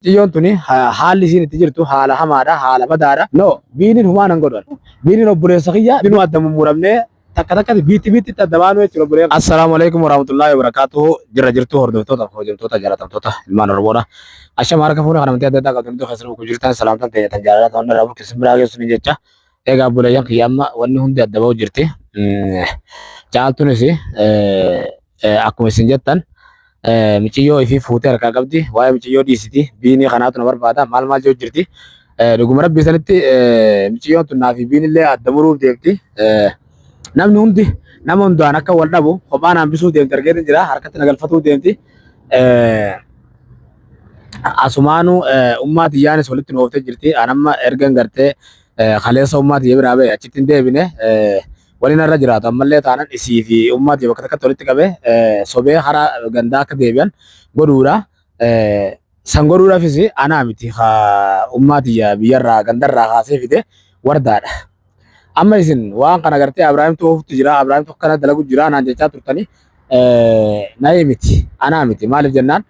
Mucayyoon tuni haalli isiin itti jirtu haala hamaadha, haala badaadha. No, biiniin humaan hin godhan. Biiniin obboleessa kiyya binuu adda mummuramnee takka takkatti biitti adda baanuu jechuudha obboleessa. Assalaamu alaikum warahmatullahi wabarakatuhu. Jirra jirtu hordoftoota hojjettoota jaalatamtoota ilmaan Oromoodha. Ashama harka fuula kana adda addaa qabdu keessatti ku jirtan salaamtan ta'e tan jaalata hunda rabu kisin biraa geessu ni jecha. Egaa obboleeyyan kiyya amma wanni hundi adda ba'u jirti. Caaltuunis akkuma isin jettan mucayyoo ifi fuutee harkaa qabdi. Waa'ee mucayyoo dhiisiti. Biinii kanaatu na barbaada. Maal jiru jirti. Dhuguma rabbii sanitti mucayyoon tun naa fi biinillee adda muruuf deemti. Namni hundi nama hundaan akka wal dhabu kophaan hambisuuf deemti argeetiin jira. Harkatti nagalfatuuf deemti. Asumaanuu ummaa tiyyaanis walitti nu ooftee jirti. Anamma ergan gartee kaleessa ummaa tiyya biraa ba'e achitti hin deebine waliin irra jiraatu. Ammallee taanan isii fi ummaa tiyya bakka takkatti walitti qabee sobee hara gandaa akka deebi'an godhuudha. San godhuudhaafis anaa miti ummaa tiyya biyyarraa gandarraa kaasee fide wardaadha. Amma isin waan kana gartee Abrahaamtu ooftu jira. Abrahaamtu akkana dalagu jira naan jechaa turtanii na'ee miti anaa miti maaliif jennaan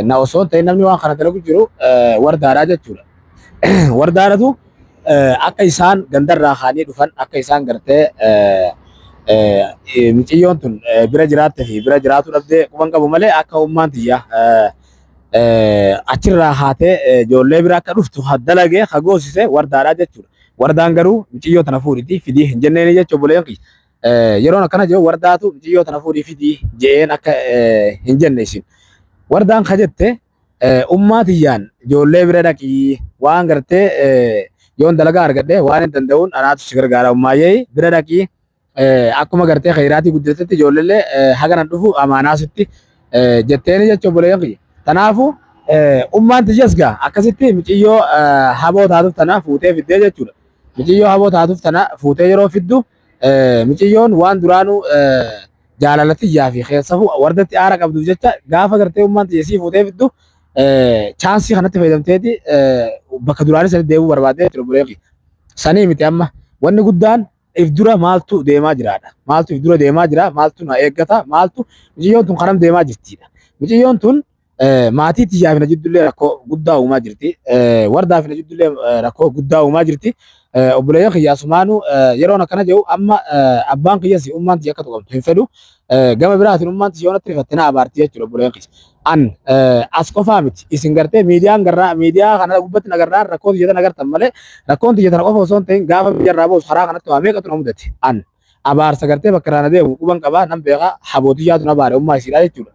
na osoo ta'e namni waan kana dalagu jiru wardaadha jechuudha. Wardaadhatu akka isaan gandarraa kaanii dhufan akka isaan gartee mucayyoon tun bira jiraattee fi bira jiraatu dhabdee quban qabu malee akka ummaan tiyya achirraa haatee ijoollee bira akka dhuftu dalagee hagoosise wardaadha jechuudha. Wardaan garuu mucayyoo tana fuudhiti fidii hin jenneen jechuudha obboleeyyan kiyya. Yeroon akkana jiru wardaatu mucayyoo tana fuudhii fidii je'een akka hin jenne isin. Wardaan ka jette ummaa tiyyaan ijoollee bira dhaqii waan gartee yoon dalagaa argadhe waan hin danda'uun anaatu si gargaara ummaayee bira dhaqii akkuma gartee khayiraatii guddatetti ijoolleellee haganan dhufu amaanaasitti jetteeni jechuudha obboleeyyan kiyya. Kanaafuu ummaan tiyyas gaa akkasitti mucayyoo haboo taatuuf tana fuutee fiddee jechuudha. Mucayyoo haboo taatuuf tana fuutee yeroo fiddu mucayyoon waan duraanuu jaalallatiyyaa fi keessafuu wardatti aara qabduuf jecha gaafa gartee ummaan tiyyasii fuutee fiddu chaansii kanatti fayyadamteeti bakka duraanis deebuu barbaadee jechuudha obboleeyyan kiyya. Sanii miti amma wanni guddaan if dura maaltu deemaa jiraadha. Maaltu if dura deemaa jira, maaltu na eeggata, maaltu mucayyoon tun kanam deemaa jirtiidha. Mucayyoon tun maatii tiyyaaf na jiddullee rakkoo guddaa uumaa jirti. Wardaaf na jiddullee rakkoo guddaa uumaa jirti. Obboleeyyan kiyya asumaanuu yeroon akkana jedhu amma abbaan kiyyas ummaan tiyya akka tuqamtu hin fedhu. Gama biraatiin ummaan tiyya yoonatti rifatte na abaarti jechuudha obboleeyyan kiyya. An as qofaa miti isin gartee miidiyaa kana gubbatti nagarraan rakkoo tiyya tana agartan malee rakkoon tiyya tana qofa osoo hin ta'in gaafa biyyarraa boosu karaa kanatti waa meeqatu na mudate. An abaarsa gartee bakka irraa na deemu quban qabaa nan beekaa habootiyyatu na baare ummaa isiidha jechuudha.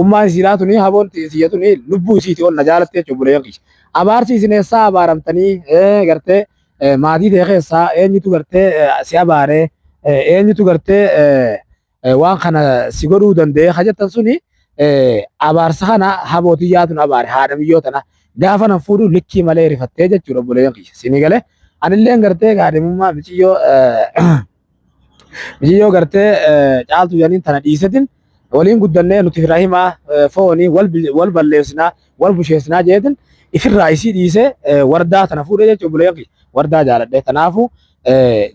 Ummaan isiidhaa tuni haboon tiyya tuni lubbuu isiiti ol na jaalatte jechuudha obboleeyyan kiyya. Abaarsi isin eessaa abaaramtanii gartee maatii ta'e keessaa eenyutu gartee si abaaree eenyutu gartee waan kana si godhuu danda'e hajjatan suni abaarsa kana habootiyyatu na abaare haadha biyyoo tana gaafa nan fuudhu likkii malee rifattee jechuudha obboleeyyan kiyya. Sini galee anillee gartee gaadhimummaa mucayyoo gartee caaltu janiin tana dhiisetin waliin guddannee nuti firahimaa foonii wal balleessinaa wal busheessinaa jeetin ifirraa isii dhiisee wardaa tana fuudhee jechuudha obboleeyyan kiyya. Wardaa jaaladhe tanaafu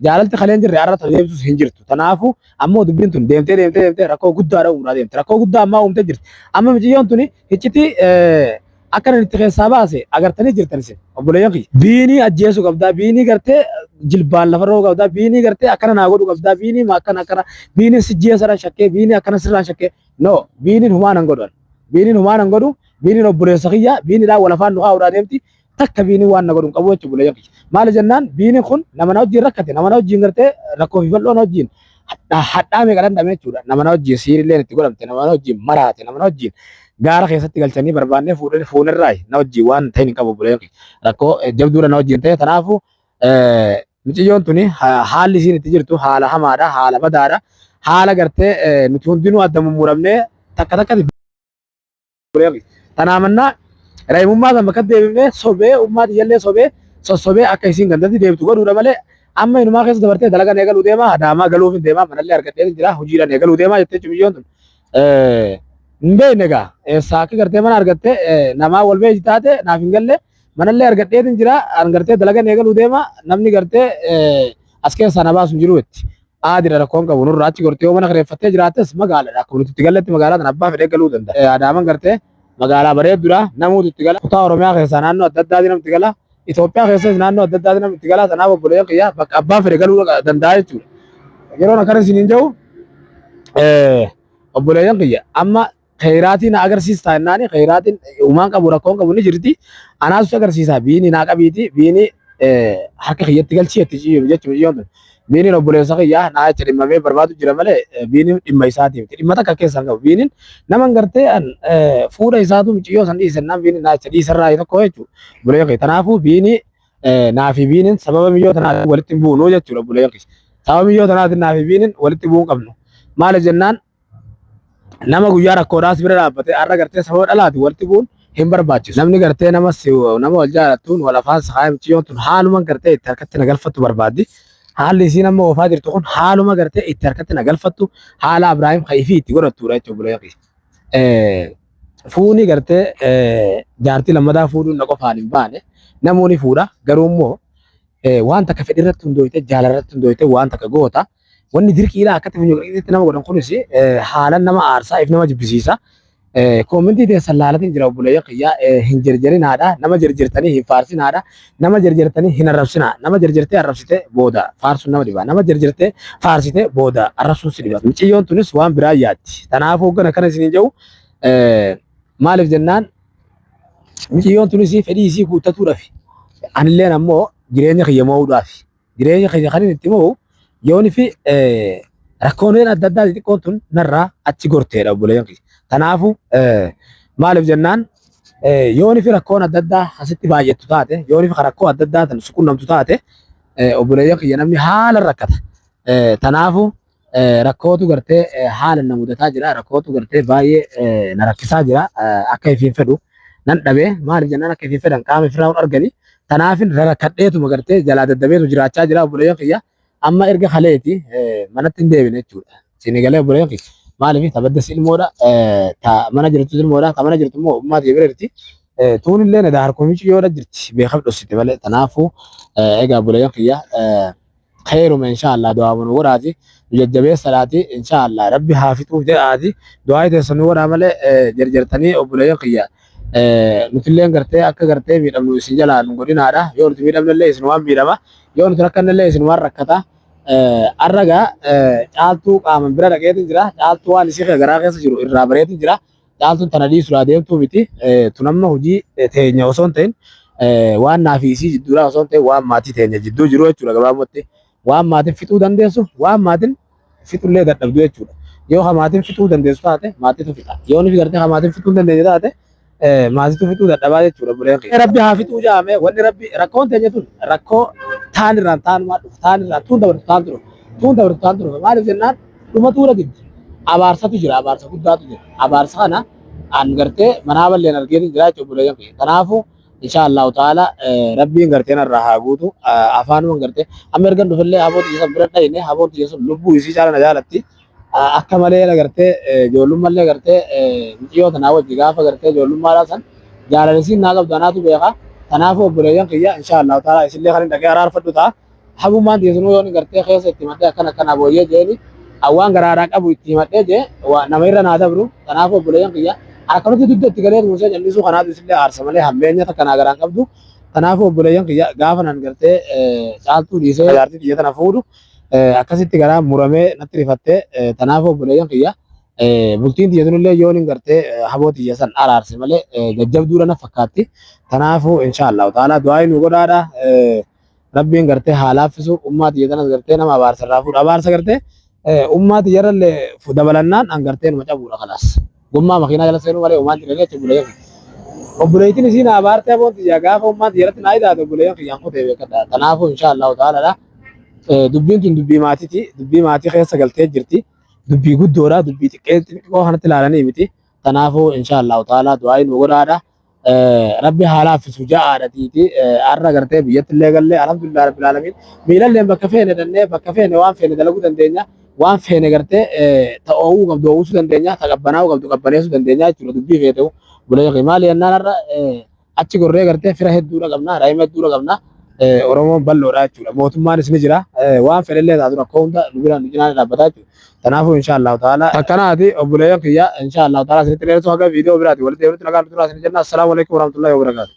jaalalti kaleen jirre har'a deemtus hin jirtu. Tanaafu ammoo dubbiin tun deemtee rakkoo guddaadha uumaa deemte. Rakkoo guddaa ammaa uumtee jirti. Amma mucayyoon tuni hicciti akka inni itti keessaa baase agartanii jirtan isin obboleeyyan kiyya. Biinii ajjeesuu qabdaa, biinii gartee jilbaan lafa roobuu qabdaa, biinii gartee akkana naa godhuu qabdaa, biinii akkana biiniin si jeesaraan shakkee, biinii akkana sirraan shakkee. No, biiniin humaan hin godhan. Biiniin humaan hin godhu, biiniin obboleessa kiyya, biiniidhaan wal afaan du'aa uraa deemti. Takka biinii waan na godhu qabu jechuudha obboleeyyan kiyya. Maali jennaan biiniin kun nama na wajjin rakkate, nama na wajjin gartee rakkoo fi bal'oo na wajjin hadhaa meeqa dandhame jechuudha. Nama na wajjin siiriillee itti godhamte, nama na wajjin maraate, nama na wajjin gaara keessatti galchanii barbaannee fuunirraa na wajjin waan ta'in hin qabu obboleeyyan kiyya. Rakkoo jabduudha na wajjin ta'e tanaafu mucayyoon tuni haalli isiin itti jirtu haala hamaadha, haala badaadha. Haala gartee nuti hundinuu adda mummuramnee takka takkatti obboleeyyan kiyya. Tanaamannaa raayimummaa kan bakka deebifnee sobee ummaa tiyyallee sobee akka isiin gandatti deebtu godhuudha malee amma inumaa keessa dabartee dalagaan eegaluu deemaa adaamaa galuuf hin deemaa manallee argadhee jira hojiidhaan eegaluu deemaa jettee cimiyyoon tun hin beekne egaa eessaa akka gartee mana argattee namaa wal beeji taate naaf hin galle manallee argadhee jira gartee dalagaan eegaluu deemaa namni gartee as keessaa na baasu hin jiru jetti. Aadira rakkoon qabu nurraa achi gortee mana kireeffattee jiraattes magaaladha akkuma nuti itti galletti magaalaa tan abbaa fedhee galuu danda'a. Adaaman gartee magaalaa bareeddudha namoota itti gala kutaa oromiyaa keessaa naannoo adda addaatti namni itti gala Itoophiyaa keessas naannoo adda addaatti namni itti gala kanaaf obboleeyyan kiyya bakka abbaan fedhe galuu danda'a jechuudha yeroon akkana isiniin jedhu obboleeyyan kiyya amma khayraatiin agarsiistaa jennaani khayraatiin uumaan qabu rakkoon qabu ni jirti anaasus agarsiisaa biini naa qabiiti biini harka kiyyatti galchii itti ciiru jechuudha yoon biiniin obboleessa kiyyaa naa jecha dhimmamee barbaadu jira malee biiniin dhimma isaatiif dhimma takka keessan qabu biiniin naman gartee fuudha isaatu miciyyoo san dhiisennaan biiniin naa jecha dhiisarraa tokko jechuudha obboleeyyan kiyya kanaafuu biinii naa fi biiniin sababa miyyoo tanaatiin walitti hin buunuu jechuudha obboleeyyan kiyya sababa miyyoo tanaatiin naa fi biiniin walitti bu'uu qabnu maali jennaan nama guyyaa rakkoodhaas bira dhaabbate har'a gartee sababa dhalaati walitti bu'uun hin barbaachisu. Namni gartee nama wal jaalattuun wal afaan sahaa miciyyoon tun haaluma gartee itti harkatti nagalfattu barbaaddi. Haalli isiin amma oofaa jirtu kun haaluma gartee itti harkatti nagalfattu haala Abiraahim Kayifii itti godhattudha jechuudha obboleeyyan. Fuuni gartee jaartii lammataa fuudhuun na qofaan hin baane namoonni fuudha garuu immoo waan takka fedhii irratti hundooyte jaalala irratti hundooyte waan takka goota. Wanni dirqiidha akkatti funyoo nama godhan kunis haalan nama aarsaa if nama jibbisiisa. Koomentii teessan laalatiin jira obboleeyyan kiyyaa hin jarjarinaadha nama jarjartanii hin faarsinaadha nama jarjartanii hin arrabsinaa nama jarjartee arrabsite booda faarsuun nama dhiba nama jarjartee faarsite booda arrabsuun si dhiba. Miciyyoon tunis waan biraa yaaddi kanaaf hoggana kana isiniin jedhu maaliif jennaan miciyyoon tunis fedhii isii guuttatuudhaaf anilleen ammoo jireenya kiyya mo'uudhaaf jireenya kiyya kan itti mo'u yooni fi rakkooleen adda addaa xixiqqoon tun narraa achi gorteedha obboleeyyan kiyya. Kanaafuu maaliif jennaan yooni fi rakkoon adda addaa asitti baay'attu taate yooni fi rakkoo adda addaa tan suqunnamtu taate obboleeyyan kiyya namni haala rakkata. Kanaafuu rakkootu gartee haala na mudataa jira rakkootu gartee baay'ee na rakkisaa jira akka ifiin fedhu nan dhabee maaliif jennaan akka ifiin fedhan qaama ofirraa hin arganii kanaafin rakkadheetuma gartee jalaa daddabeetu jiraachaa jira obboleeyyan kiyya amma erga haleeti manatti hin deebine jechuudha. Sini galee obboleeyyan kiyya. Maaliif tabaddas ilmoodha mana jirtu ilmoodha mana jirtu immoo ummati bira jirti tuun illee na daar komichi yoo jirti beekam dhossite malee kanaafuu egaa obboleeyyan kiyya khayruma inshallah du'aa nu waraati jajjabee salaati inshallah rabbi haafituuf jedhaati du'aa teessan nu waraa malee jarjartanii obboleeyyan kiyya nutilleen gartee akka gartee miidhamnu isin jalaa nu godhinaadha yoo nuti miidhamnellee isin waan miidhama yoo nuti rakkanellee isin waan rakkata arraga caaltuu qaaman bira dhaqeetiin jira caaltuu waan isii garaa keessa jiru irraa bareetiin jira caaltuun tana dhiisuudhaa deemtuu miti tunamma hojii teenya osoo hin ta'in waan naa fi isii jidduudhaa osoo hin ta'in waan maatii teenya jidduu jiru jechuudha gabaabumatti waan maatiin fixuu dandeessu waan maatiin fixullee dadhabdu jechuudha yoo maatiin fixuu dandeessu taate maatiitu fixa yoo ni gartee maatiin fixuu dandeenye taate maatiitu fixuu dadhabaa jechuudha buleen kiyya. Rabbi haa fixuu jaame wanni rabbi rakkoon teenya tun rakkoo taan irraan taanumaa dhufu taan irraan tuun dabartu taan turu maaliif jennaan dhuma tuura giddi abaarsatu jira abaarsa guddaatu jira abaarsa kana an gartee manaa balleen argeetiin jira jechuudha buleen kiyya. Kanaafuu inshallah taala rabbiin gartee narraa haa guutu afaanuma gartee amma ergan dhufillee haboota jeesan bira dhayine haboota jeesan lubbuu isii caala na jaalatti akka malee gartee ijoollummallee gartee miciyoo tanaa wajji gaafa gartee ijoollummaadhaa san jaalalisiin naa qabdu anaatu beeka. Kanaafuu obboleeyyan kiyya inshallah taala isillee kan hin dhaqee araarfadhu ta'a habummaan teessanuu yoon gartee keessa itti himadhee akkana booyyee jeeni awwaan garaadhaa qabu itti himadhee jee nama irra naa dabru. Kanaafuu obboleeyyan kiyya akkanatti dugda itti galee muusee jallisuu kanaatu isillee aarsa malee hammeenya takka naa garaan qabdu. Kanaafuu obboleeyyan kiyya gaafa nan gartee caaltuu dhiisee jaartii xiyya tana fuudhu akkasitti garaa muramee natti rifattee kanaafuu obboleeyyan kiyya bultiin xiyya tunillee yoon hin gartee haboo xiyya san araarse malee jajjabduudha na fakkaatti. Kanaafuu inshallah taala du'aa nu godhaadha rabbiin gartee haa laaffisu ummaa xiyya tanas gartee nama abaarsarraa fuudha abaarsa gartee ummaa xiyyarallee dabalannaan an gartee numa cabuudha kalaas. Gummaa makiinaa jala seenuu malee uumaan jiranii jechuudha obboleeyyan kiyya. Obboleeytiin isiin abaartee aboon xiyya gaafa ummaan xiyyarratti naa hidhaate obboleeyyan kiyyaan kutee beekadha. Kanaafuu inshallah taala dubbiin tun dubbii maatiiti dubbii maatii keessa galtee jirti dubbii guddoodha dubbii xiqqoo kanatti ilaalanii miti. Kanaafuu inshallah taala du'aa nu godhaadha rabbi haa laaffisu ja'aadhatiiti har'a gartee biyyatti illee gallee alhamdulillah rabbil alamin miilallee bakka feene dhannee bakka feene waan feene dalaguu dandeenya waan feene gartee ta'uu qabdu oowwusuu dandeenya taqabbanaa'uu qabdu qabbaneessuu dandeenya jechuudha dubbii feete'u bulee maali yennaan har'a achi gorree gartee fira hedduudha qabna daa'ima hedduudha qabna Oromoon bal'oodha jechuudha. Mootummaanis ni jira. Waan fedhallee taatu rakkoo hunda nu biraan nu cinaan dhaabbataa jechuudha. Kanaafuu inshaallahu ta'ala akkanaati obboleeyyan kiyya inshaallahu ta'ala isinitti dheeratu haga viidiyoo biraati walitti deebinutti nagaan nuti jenna. Assalaamu alaikum warahmatullahi wabarakatuh.